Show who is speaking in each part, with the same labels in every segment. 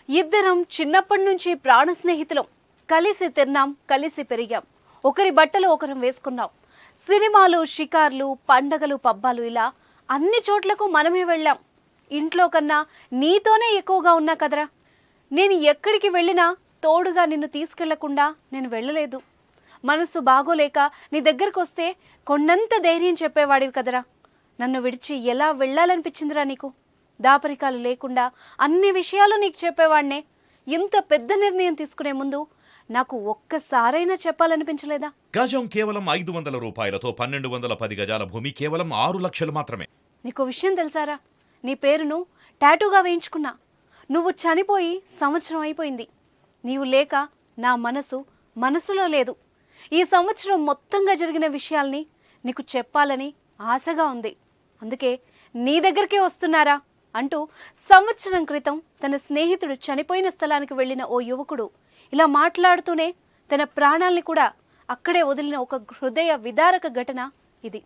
Speaker 1: ఇద్దరం చిన్నప్పటి నుంచి ప్రాణ స్నేహితులం. కలిసి తిన్నాం, కలిసి పెరిగాం. ఒకరి బట్టలు ఒకరం వేసుకున్నాం. సినిమాలు, షికార్లు, పండగలు, పబ్బాలు ఇలా అన్ని చోట్లకు మనమే వెళ్ళాం. ఇంట్లో కన్నా నీతోనే ఎక్కువగా ఉన్నా కదరా. నేను ఎక్కడికి వెళ్ళినా తోడుగా నిన్ను తీసుకెళ్లకుండా నేను వెళ్ళలేదు. మనసు బాగోలేక నీ దగ్గరకు వస్తే కొండంత ధైర్యం చెప్పేవాడివి కదరా. నన్ను విడిచి ఎలా వెళ్ళాలనిపించిందిరా నీకు? దాపరికాలు లేకుండా అన్ని విషయాలు నీకు చెప్పేవాడినే. ఇంత పెద్ద నిర్ణయం తీసుకునే ముందు నాకు ఒక్కసారైనా చెప్పాలనిపించలేదా?
Speaker 2: గజం కేవలం 500 రూపాయలతో 1210 గజాల భూమి కేవలం 6 లక్షలు మాత్రమే.
Speaker 1: నీకు విషయం తెలుసారా? నీ పేరును టాటూగా వేయించుకున్నా. నువ్వు చనిపోయి సంవత్సరం అయిపోయింది. నీవు లేక నా మనసులో లేదు. ఈ సంవత్సరం మొత్తంగా జరిగిన విషయాల్ని నీకు చెప్పాలని ఆశగా ఉంది. అందుకే నీ దగ్గరికే వస్తున్నారా అంటూ సంవత్సరం క్రితం తన స్నేహితుడు చనిపోయిన స్థలానికి వెళ్ళిన ఓ యువకుడు ఇలా మాట్లాడుతూనే తన ప్రాణాల్ని కూడా అక్కడే వదిలిన ఒక హృదయ విదారక ఘటన ఇది.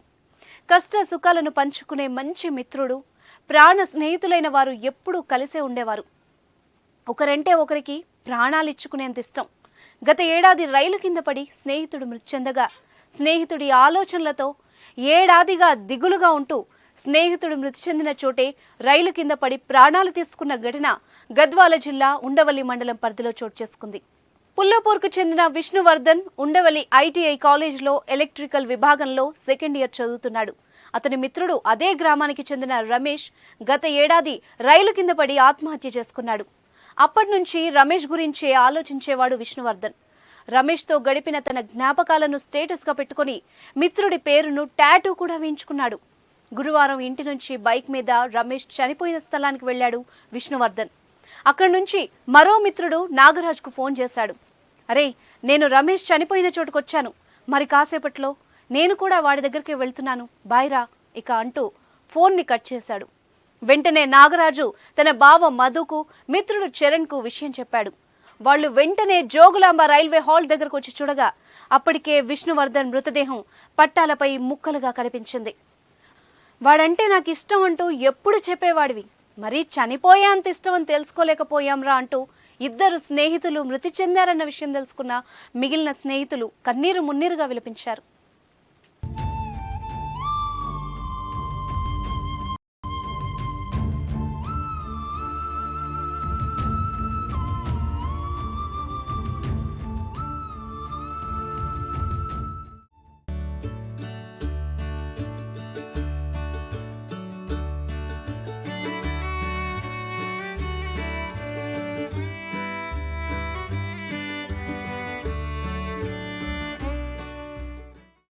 Speaker 1: కష్ట సుఖాలను పంచుకునే మంచి మిత్రుడు, ప్రాణ స్నేహితులైన వారు ఎప్పుడూ కలిసే ఉండేవారు. ఒకరంటే ఒకరికి ప్రాణాలు ఇచ్చుకునేంత ఇష్టం. గత ఏడాది రైలు కింద పడి స్నేహితుడు మృతి చెందగా, స్నేహితుడి ఆలోచనలతో ఏడాదిగా దిగులుగా ఉంటూ స్నేహితుడు మృతి చెందిన చోటే రైలు కింద పడి ప్రాణాలు తీసుకున్న ఘటన గద్వాల జిల్లా ఉండవల్లి మండలం పరిధిలో చోటు చేసుకుంది. పుల్లపూర్కు చెందిన విష్ణువర్ధన్ ఉండవల్లి ఐటీఐ కాలేజీలో ఎలక్ట్రికల్ విభాగంలో సెకండ్ ఇయర్ చదువుతున్నాడు. అతని మిత్రుడు అదే గ్రామానికి చెందిన రమేష్ గత ఏడాది రైలు కింద పడి ఆత్మహత్య చేసుకున్నాడు. అప్పటి నుంచి రమేష్ గురించే ఆలోచించేవాడు విష్ణువర్ధన్. రమేష్తో గడిపిన తన జ్ఞాపకాలను స్టేటస్గా పెట్టుకుని మిత్రుడి పేరును టాటూ కూడా వేయించుకున్నాడు. గురువారం ఇంటి నుంచి బైక్ మీద రమేష్ చనిపోయిన స్థలానికి వెళ్ళాడు విష్ణువర్ధన్. అక్కడి నుంచి మరో మిత్రుడు నాగరాజ్కు ఫోన్ చేశాడు. అరే, నేను రమేష్ చనిపోయిన చోటుకొచ్చాను, మరి కాసేపట్లో నేను కూడా వాడి దగ్గరికి వెళ్తున్నాను, బాయ్రా ఇక అంటూ ఫోన్ని కట్ చేశాడు. వెంటనే నాగరాజు తన బావ మధుకు, మిత్రుడు చరణ్కు విషయం చెప్పాడు. వాళ్ళు వెంటనే జోగులాంబ రైల్వే హాల్ దగ్గరకు వచ్చి చూడగా అప్పటికే విష్ణువర్ధన్ మృతదేహం పట్టాలపై ముక్కలుగా కనిపించింది. వాడంటే నాకు ఇష్టం అంటూ ఎప్పుడు చెప్పేవాడివి, మరీ చనిపోయే అంత ఇష్టం అని తెలుసుకోలేకపోయాంరా అంటూ ఇద్దరు స్నేహితులు మృతి చెందారన్న విషయం తెలుసుకున్న మిగిలిన స్నేహితులు కన్నీరు మున్నీరుగా విలపించారు.